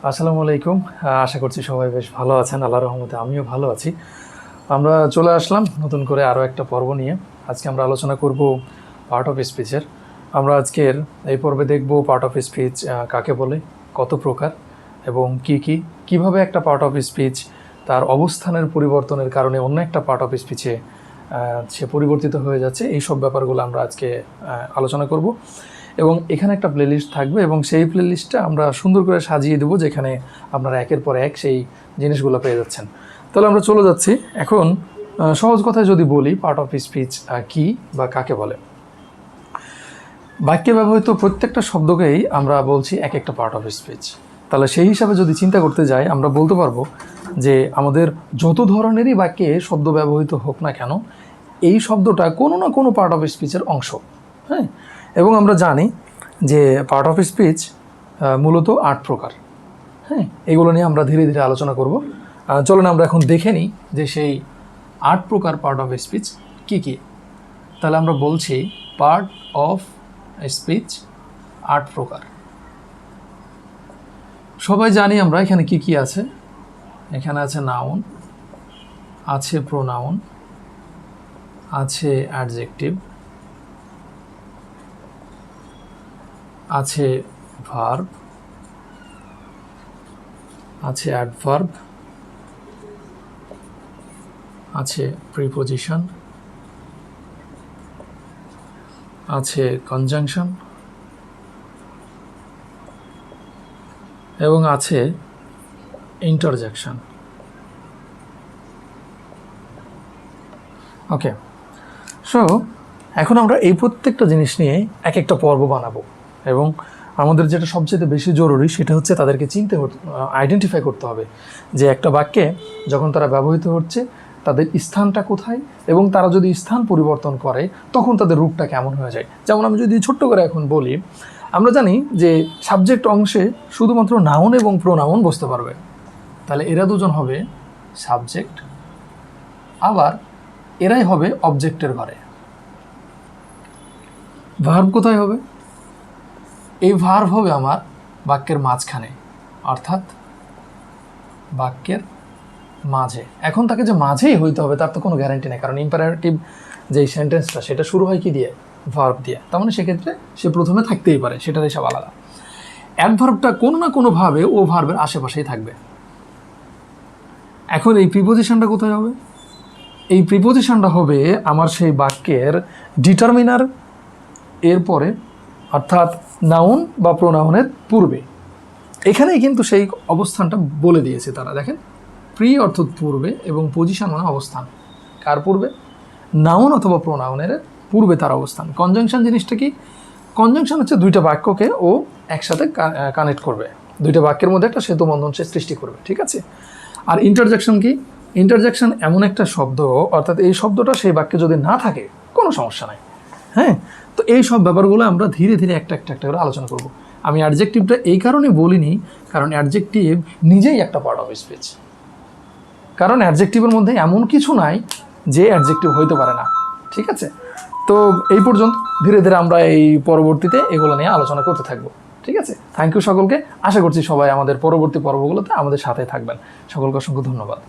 আসসালামু আলাইকুম। আশা করছি সবাই বেশ ভালো আছেন। আল্লাহর রহমতে আমিও ভালো আছি। আমরা চলে আসলাম নতুন করে আরও একটা পর্ব নিয়ে। আজকে আমরা আলোচনা করব পার্ট অফ স্পিচের। আমরা আজকের এই পর্বে দেখব পার্ট অফ স্পিচ কাকে বলে, কত প্রকার এবং কিভাবে একটা পার্ট অফ স্পিচ তার অবস্থানের পরিবর্তনের কারণে অন্য একটা পার্ট অফ স্পিচে সে পরিবর্তিত হয়ে যাচ্ছে। এই সব ব্যাপারগুলো আমরা আজকে আলোচনা করব এবং এখানে একটা প্লেলিস্ট থাকবে এবং সেই প্লেলিস্টটা আমরা সুন্দর করে সাজিয়ে দেবো, যেখানে আপনারা একের পর এক সেই জিনিসগুলো পেয়ে যাচ্ছেন। তাহলে আমরা চলে যাচ্ছি এখন। সহজ কথায় যদি বলি, পার্ট অফ স্পিচ কি বা কাকে বলে। বাক্যে ব্যবহৃত প্রত্যেকটা শব্দকেই আমরা বলছি এক একটা পার্ট অফ স্পিচ। তাহলে সেই হিসাবে যদি চিন্তা করতে যাই, আমরা বলতে পারবো যে আমাদের যত ধরনেরই বাক্যে শব্দ ব্যবহৃত হোক না কেন, এই শব্দটা কোনো না কোনো পার্ট অফ স্পিচের অংশ। হ্যাঁ, এবং আমরা জানি যে পার্ট অফ স্পিচ মূলত 8 প্রকার। হ্যাঁ, এগুলো নিয়ে আমরা ধীরে ধীরে আলোচনা করব। চলুন আমরা এখন দেখে নিই যে সেই 8 প্রকার পার্ট অফ স্পিচ কী কী। তাহলে আমরা বলছি পার্ট অফ স্পিচ 8 প্রকার। সবাই জানি আমরা এখানে কি আছে। এখানে আছে নাউন, আছে প্রোনাউন, আছে অ্যাডজেক্টিভ, আছে ভার্ব, আছে অ্যাডভার্ব, আছে প্রিপোজিশন, আছে কনজাংশন এবং আছে ইন্টারজেকশন। ওকে, সো এখন আমরা এই প্রত্যেকটা জিনিস নিয়ে এক একটা পর্ব বানাবো এবং আমাদের যেটা সবচেয়ে বেশি জরুরি সেটা হচ্ছে তাদেরকে আইডেন্টিফাই করতে হবে যে একটা বাক্যে যখন তারা ব্যবহৃত হচ্ছে তাদের স্থানটা কোথায়, এবং তারা যদি স্থান পরিবর্তন করে তখন তাদের রূপটা কেমন হয়ে যায়। যেমন আমি যদি ছোট্ট করে এখন বলি, আমরা জানি যে সাবজেক্ট অংশে শুধুমাত্র নাউন এবং প্রোনাউন বসতে পারবে। তাহলে এরা দুজন হবে সাবজেক্ট, আবার এরাই হবে অবজেক্টের ঘরে। ভার্ব কোথায় হবে? এই ভার্ব হবে আমার বাক্যের মাঝখানে, অর্থাৎ বাক্যের মাঝে। এখন তাকে যে মাঝেই হইতে হবে তার তো কোনো গ্যারান্টি নেই, কারণ ইম্পারেটিভ যেই সেন্টেন্সটা সেটা শুরু হয় কি দিয়ে? ভার্ব দিয়ে। তার মানে সেক্ষেত্রে সে প্রথমে থাকতেই পারে, সেটার হিসাব আলাদা। অ্যাডভার্বটা কোনো না কোনোভাবে ও ভার্বের আশেপাশেই থাকবে। এখন এই প্রিপোজিশনটা কোথায় হবে? এই প্রিপোজিশনটা হবে আমার সেই বাক্যের ডিটারমিনার এরপরে, অর্থাৎ নাউন বা প্রোনাউনের পূর্বে। এখানেই কিন্তু সেই অবস্থানটা বলে দিয়েছে তারা। দেখেন, প্রি অর্থাৎ পূর্বে এবং পজিশন মানে অবস্থান। কার পূর্বে? নাউন অথবা প্রোনাউনের পূর্বে তার অবস্থান। কনজাংশন জিনিসটা কি? কনজাংশন হচ্ছে দুইটা বাক্যকে ও একসাথে কানেক্ট করবে, দুইটা বাক্যের মধ্যে একটা সেতু বন্ধন সে সৃষ্টি করবে। ঠিক আছে। আর ইন্টারজেকশন কি? ইন্টারজেকশন এমন একটা শব্দ, অর্থাৎ এই শব্দটা সেই বাক্যে যদি না থাকে কোনো সমস্যা নাই। হ্যাঁ, তো এই সব ব্যাপারগুলো আমরা ধীরে ধীরে একটা করে আলোচনা করব। আমি অ্যাডজেক্টিভটা এই কারণে বলিনি, কারণ অ্যাডজেক্টিভ নিজেই একটা পার্ট অফ স্পিচ। কারণ অ্যাডজেক্টিভের মধ্যে এমন কিছু নাই যে অ্যাডজেক্টিভ হইতে পারে না। ঠিক আছে, তো এই পর্যন্ত। ধীরে ধীরে আমরা এই পরবর্তীতে এগুলো নিয়ে আলোচনা করতে থাকবো। ঠিক আছে, থ্যাংক ইউ সকলকে। আশা করছি সবাই আমাদের পরবর্তী পর্বগুলোতে আমাদের সাথে থাকবেন। সকলকে অসংখ্য ধন্যবাদ।